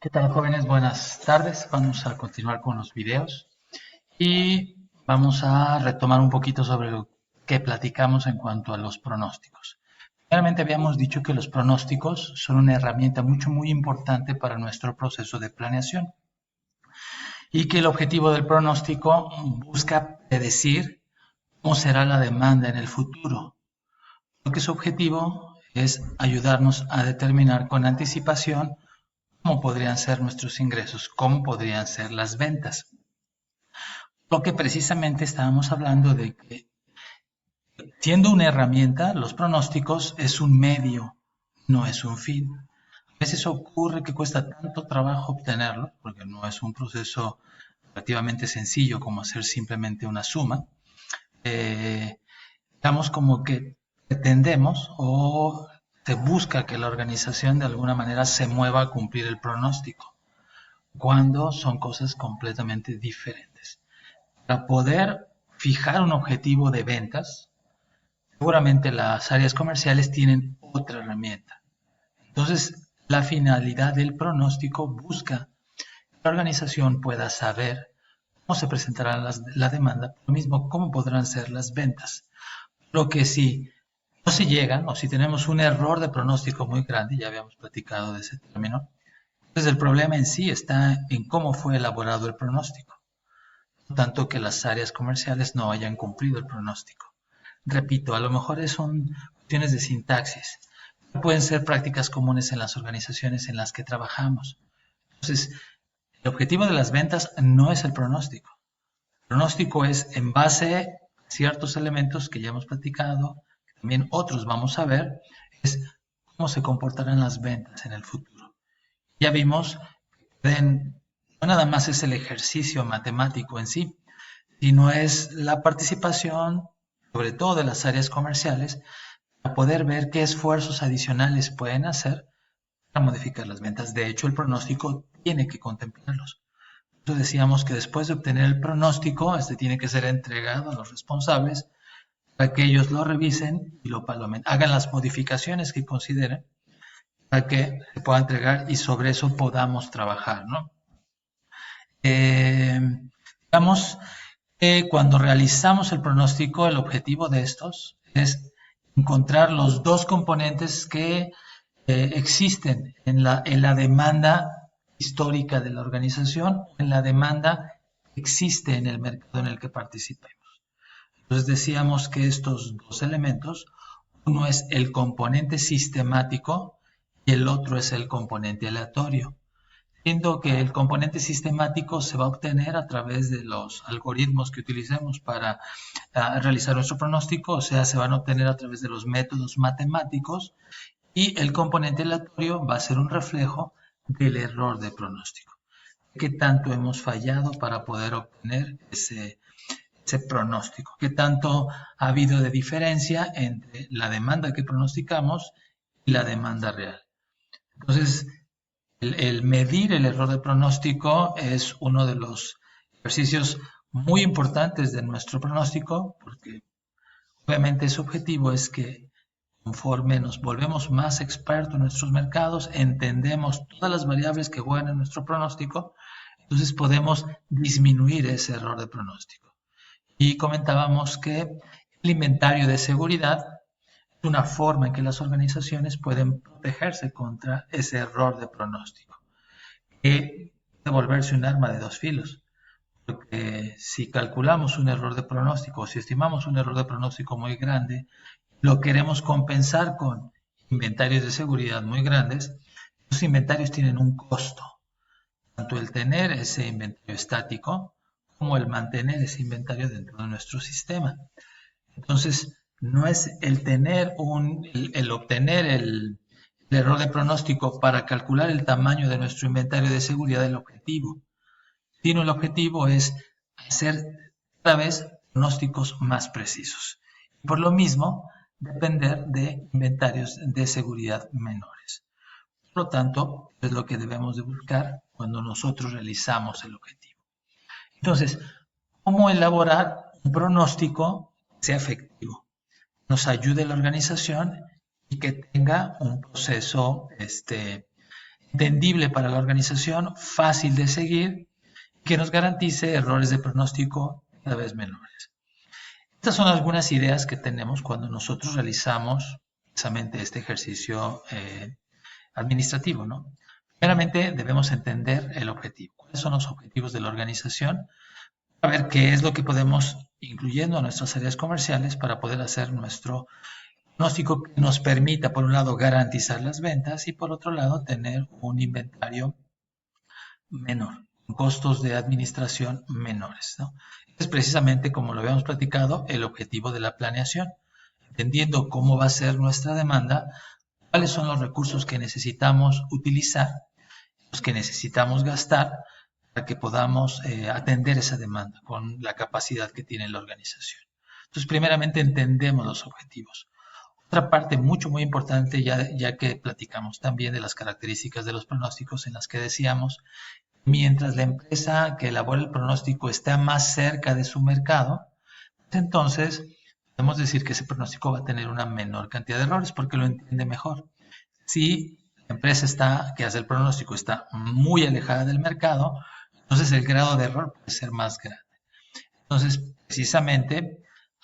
¿Qué tal, jóvenes? Buenas tardes. Vamos a continuar con los videos y vamos a retomar un poquito sobre lo que platicamos en cuanto a los pronósticos. Realmente habíamos dicho que los pronósticos son una herramienta muy importante para nuestro proceso de planeación y que el objetivo del pronóstico busca predecir cómo será la demanda en el futuro, porque su objetivo es ayudarnos a determinar con anticipación cómo podrían ser nuestros ingresos, cómo podrían ser las ventas. Lo que precisamente estábamos hablando de que, siendo una herramienta, los pronósticos es un medio, no es un fin. A veces ocurre que cuesta tanto trabajo obtenerlo, porque no es un proceso relativamente sencillo como hacer simplemente una suma. Digamos como que pretendemos o se busca que la organización de alguna manera se mueva a cumplir el pronóstico, cuando son cosas completamente diferentes. Para poder fijar un objetivo de ventas, seguramente las áreas comerciales tienen otra herramienta. Entonces, la finalidad del pronóstico busca que la organización pueda saber cómo se presentará la demanda, lo mismo cómo podrán ser las ventas. Lo que si no se llegan o si tenemos un error de pronóstico muy grande, ya habíamos platicado de ese término, entonces el problema en sí está en cómo fue elaborado el pronóstico, no tanto que las áreas comerciales no hayan cumplido el pronóstico. Repito, a lo mejor son cuestiones de sintaxis, pueden ser prácticas comunes en las organizaciones en las que trabajamos. Entonces, el objetivo de las ventas no es el pronóstico. El pronóstico es en base a ciertos elementos que ya hemos platicado, que también otros vamos a ver, es cómo se comportarán las ventas en el futuro. Ya vimos que no nada más es el ejercicio matemático en sí, sino es la participación, sobre todo de las áreas comerciales, para poder ver qué esfuerzos adicionales pueden hacer para modificar las ventas. De hecho, el pronóstico tiene que contemplarlos. Entonces decíamos que después de obtener el pronóstico, este tiene que ser entregado a los responsables para que ellos lo revisen y lo palomen, hagan las modificaciones que consideren para que se pueda entregar y sobre eso podamos trabajar, ¿no? Digamos que cuando realizamos el pronóstico, el objetivo de estos es encontrar los dos componentes que existen en la demanda histórica de la organización, en la demanda que existe en el mercado en el que participemos. Entonces decíamos que estos dos elementos, uno es el componente sistemático y el otro es el componente aleatorio, siendo que el componente sistemático se va a obtener a través de los algoritmos que utilicemos para realizar nuestro pronóstico, o sea, se van a obtener a través de los métodos matemáticos, y el componente aleatorio va a ser un reflejo del error de pronóstico. ¿Qué tanto hemos fallado para poder obtener ese pronóstico? ¿Qué tanto ha habido de diferencia entre la demanda que pronosticamos y la demanda real? Entonces, el medir el error de pronóstico es uno de los ejercicios muy importantes de nuestro pronóstico, porque obviamente su objetivo es que conforme nos volvemos más expertos en nuestros mercados, entendemos todas las variables que juegan en nuestro pronóstico, entonces podemos disminuir ese error de pronóstico. Y comentábamos que el inventario de seguridad es una forma en que las organizaciones pueden protegerse contra ese error de pronóstico, que puede volverse un arma de dos filos. Porque si calculamos un error de pronóstico o si estimamos un error de pronóstico muy grande, lo queremos compensar con inventarios de seguridad muy grandes, los inventarios tienen un costo, tanto el tener ese inventario estático como el mantener ese inventario dentro de nuestro sistema. Entonces, no es el tener el obtener el error de pronóstico para calcular el tamaño de nuestro inventario de seguridad el objetivo, sino el objetivo es hacer cada vez pronósticos más precisos. Por lo mismo, depender de inventarios de seguridad menores. Por lo tanto, es lo que debemos de buscar cuando nosotros realizamos el objetivo. Entonces, ¿cómo elaborar un pronóstico que sea efectivo? Nos ayude la organización y que tenga un proceso entendible para la organización, fácil de seguir, que nos garantice errores de pronóstico cada vez menores. Estas son algunas ideas que tenemos cuando nosotros realizamos precisamente este ejercicio administrativo, ¿no? Primeramente debemos entender el objetivo. ¿Cuáles son los objetivos de la organización? A ver qué es lo que podemos, incluyendo a nuestras áreas comerciales, para poder hacer nuestro pronóstico que nos permita, por un lado, garantizar las ventas y, por otro lado, tener un inventario menor, con costos de administración menores, ¿no? Es precisamente, como lo habíamos platicado, el objetivo de la planeación, entendiendo cómo va a ser nuestra demanda, cuáles son los recursos que necesitamos utilizar, los que necesitamos gastar para que podamos atender esa demanda con la capacidad que tiene la organización. Entonces, primeramente entendemos los objetivos. Otra parte muy importante, ya que platicamos también de las características de los pronósticos, en las que decíamos, mientras la empresa que elabora el pronóstico está más cerca de su mercado, entonces podemos decir que ese pronóstico va a tener una menor cantidad de errores porque lo entiende mejor. Si la empresa que hace el pronóstico está muy alejada del mercado, entonces el grado de error puede ser más grande. Entonces, precisamente,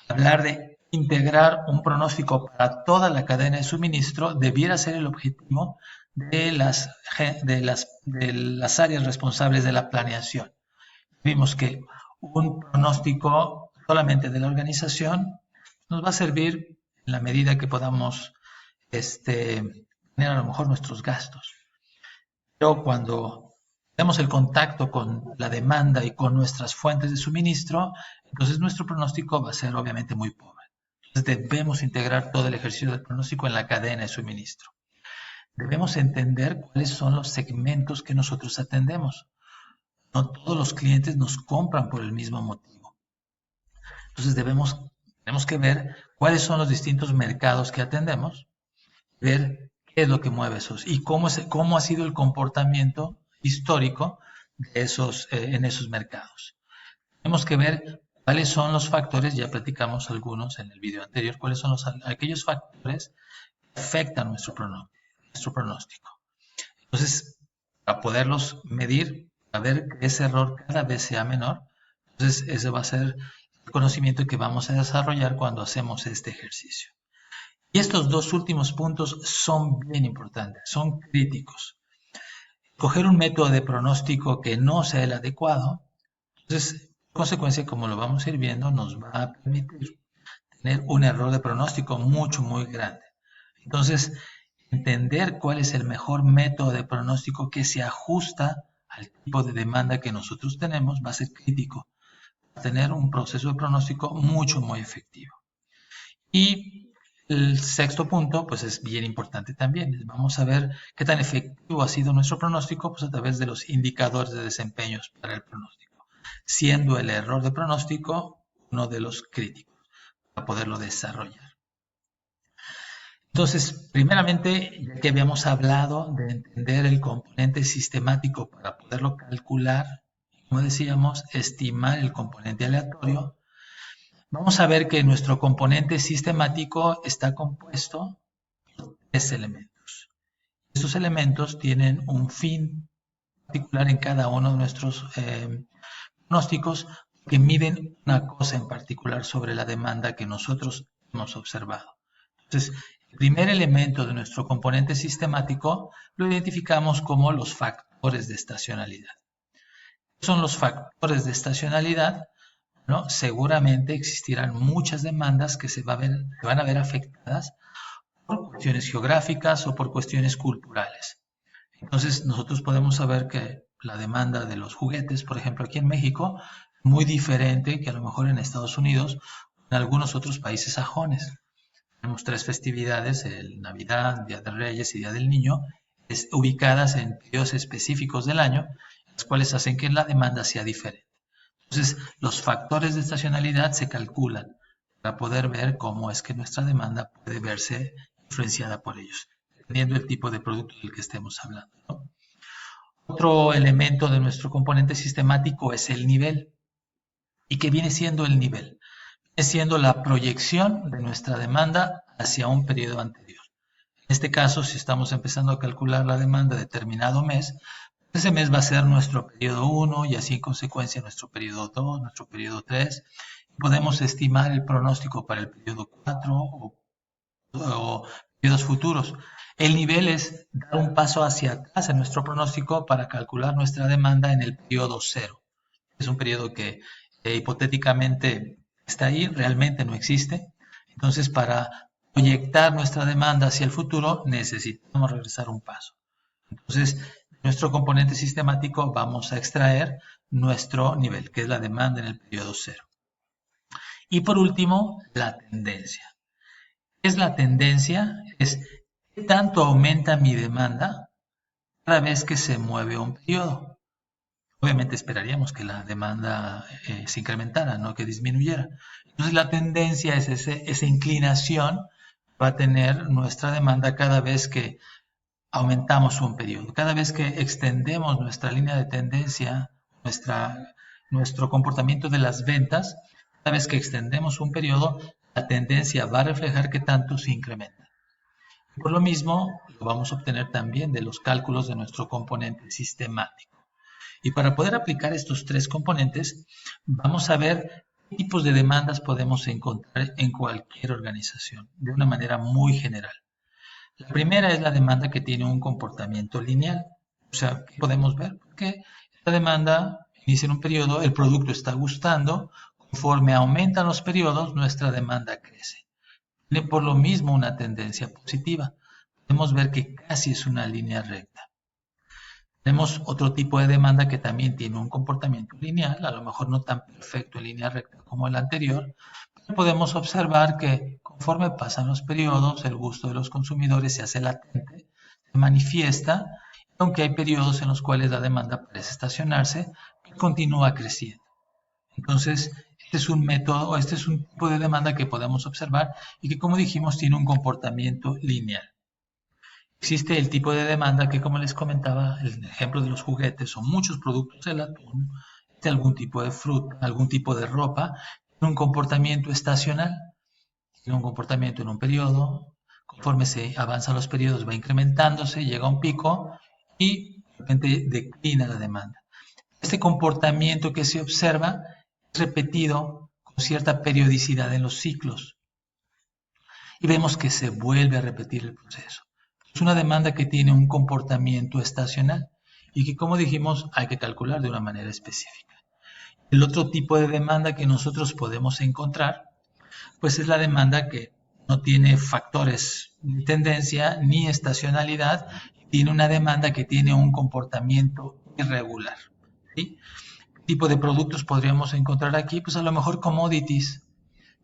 hablar de integrar un pronóstico para toda la cadena de suministro debiera ser el objetivo de las áreas responsables de la planeación. Vimos que un pronóstico solamente de la organización nos va a servir en la medida que podamos tener a lo mejor nuestros gastos. Pero cuando tenemos el contacto con la demanda y con nuestras fuentes de suministro, entonces nuestro pronóstico va a ser obviamente muy pobre. Entonces debemos integrar todo el ejercicio del pronóstico en la cadena de suministro. Debemos entender cuáles son los segmentos que nosotros atendemos. No todos los clientes nos compran por el mismo motivo. Entonces tenemos que ver cuáles son los distintos mercados que atendemos, ver qué es lo que mueve esos y cómo ha sido el comportamiento histórico de en esos mercados. Tenemos que ver cuáles son los factores, ya platicamos algunos en el video anterior, cuáles son aquellos factores que afectan nuestro pronóstico. Entonces, para poderlos medir, para ver que ese error cada vez sea menor, entonces ese va a ser el conocimiento que vamos a desarrollar cuando hacemos este ejercicio. Y estos dos últimos puntos son bien importantes, son críticos. Coger un método de pronóstico que no sea el adecuado, entonces, en consecuencia, como lo vamos a ir viendo, nos va a permitir tener un error de pronóstico muy grande. Entonces, entender cuál es el mejor método de pronóstico que se ajusta al tipo de demanda que nosotros tenemos va a ser crítico para tener un proceso de pronóstico muy efectivo. Y el sexto punto, pues es bien importante también. Vamos a ver qué tan efectivo ha sido nuestro pronóstico, pues a través de los indicadores de desempeños para el pronóstico, siendo el error de pronóstico uno de los críticos para poderlo desarrollar. Entonces, primeramente, ya que habíamos hablado de entender el componente sistemático para poderlo calcular, como decíamos, estimar el componente aleatorio, vamos a ver que nuestro componente sistemático está compuesto por 3 elementos. Estos elementos tienen un fin particular en cada uno de nuestros pronósticos que miden una cosa en particular sobre la demanda que nosotros hemos observado. Entonces, el primer elemento de nuestro componente sistemático lo identificamos como los factores de estacionalidad. ¿Qué son los factores de estacionalidad? ¿No? Seguramente existirán muchas demandas que se van a ver afectadas por cuestiones geográficas o por cuestiones culturales. Entonces, nosotros podemos saber que la demanda de los juguetes, por ejemplo, aquí en México, es muy diferente que a lo mejor en Estados Unidos o en algunos otros países sajones. Tenemos 3 festividades, el Navidad, Día de Reyes y Día del Niño, ubicadas en periodos específicos del año, las cuales hacen que la demanda sea diferente. Entonces, los factores de estacionalidad se calculan para poder ver cómo es que nuestra demanda puede verse influenciada por ellos, dependiendo del tipo de producto del que estemos hablando, ¿no? Otro elemento de nuestro componente sistemático es el nivel. ¿Y qué viene siendo el nivel? Viene siendo la proyección de nuestra demanda hacia un periodo anterior. En este caso, si estamos empezando a calcular la demanda de determinado mes, ese mes va a ser nuestro periodo 1 y así en consecuencia nuestro periodo 2, nuestro periodo 3. Podemos estimar el pronóstico para el periodo 4 o periodos futuros. El nivel es dar un paso hacia atrás en nuestro pronóstico para calcular nuestra demanda en el periodo 0. Es un periodo que hipotéticamente está ahí, realmente no existe. Entonces, para proyectar nuestra demanda hacia el futuro, necesitamos regresar un paso. Entonces, de nuestro componente sistemático vamos a extraer nuestro nivel, que es la demanda en el periodo 0. Y por último, la tendencia. ¿Qué es la tendencia? Es qué tanto aumenta mi demanda cada vez que se mueve un periodo. Obviamente esperaríamos que la demanda se incrementara, no que disminuyera. Entonces la tendencia es esa inclinación que va a tener nuestra demanda cada vez que aumentamos un periodo. Cada vez que extendemos nuestra línea de tendencia, nuestro comportamiento de las ventas, cada vez que extendemos un periodo, la tendencia va a reflejar qué tanto se incrementa. Por lo mismo, lo vamos a obtener también de los cálculos de nuestro componente sistemático. Y para poder aplicar estos tres componentes, vamos a ver qué tipos de demandas podemos encontrar en cualquier organización, de una manera muy general. La primera es la demanda que tiene un comportamiento lineal. O sea, ¿qué podemos ver? Porque esta demanda inicia en un periodo, el producto está gustando, conforme aumentan los periodos, nuestra demanda crece. Tiene por lo mismo una tendencia positiva. Podemos ver que casi es una línea recta. Tenemos otro tipo de demanda que también tiene un comportamiento lineal, a lo mejor no tan perfecto en línea recta como el anterior, pero podemos observar que conforme pasan los periodos, el gusto de los consumidores se hace latente, se manifiesta, aunque hay periodos en los cuales la demanda parece estacionarse, que continúa creciendo. Entonces, este es un método, este es un tipo de demanda que podemos observar y que, como dijimos, tiene un comportamiento lineal. Existe el tipo de demanda que, como les comentaba, el ejemplo de los juguetes o muchos productos del atún, de algún tipo de fruta, algún tipo de ropa, tiene un comportamiento estacional, tiene un comportamiento en un periodo, conforme se avanzan los periodos va incrementándose, llega a un pico y de repente declina la demanda. Este comportamiento que se observa es repetido con cierta periodicidad en los ciclos y vemos que se vuelve a repetir el proceso. Es una demanda que tiene un comportamiento estacional y que, como dijimos, hay que calcular de una manera específica. El otro tipo de demanda que nosotros podemos encontrar, pues es la demanda que no tiene factores ni tendencia ni estacionalidad, tiene una demanda que tiene un comportamiento irregular. ¿Sí? ¿Qué tipo de productos podríamos encontrar aquí? Pues a lo mejor commodities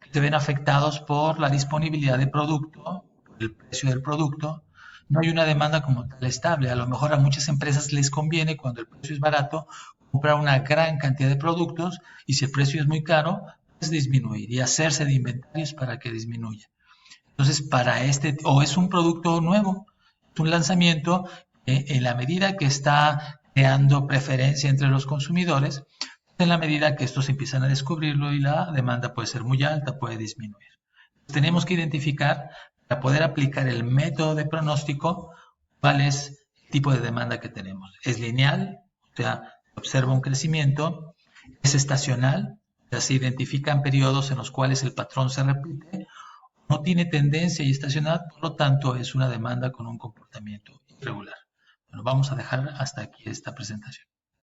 que se ven afectados por la disponibilidad de producto, por el precio del producto. No hay una demanda como tal estable. A lo mejor a muchas empresas les conviene, cuando el precio es barato, comprar una gran cantidad de productos y si el precio es muy caro, pues disminuir y hacerse de inventarios para que disminuya. Entonces, o es un producto nuevo, es un lanzamiento en la medida que está creando preferencia entre los consumidores, en la medida que estos empiezan a descubrirlo y la demanda puede ser muy alta, puede disminuir. Tenemos que identificar, para poder aplicar el método de pronóstico, cuál es el tipo de demanda que tenemos. ¿Es lineal? O sea, se observa un crecimiento. ¿Es estacional? O sea, se identifican periodos en los cuales el patrón se repite. No tiene tendencia y estacional, por lo tanto, es una demanda con un comportamiento irregular. Bueno, vamos a dejar hasta aquí esta presentación.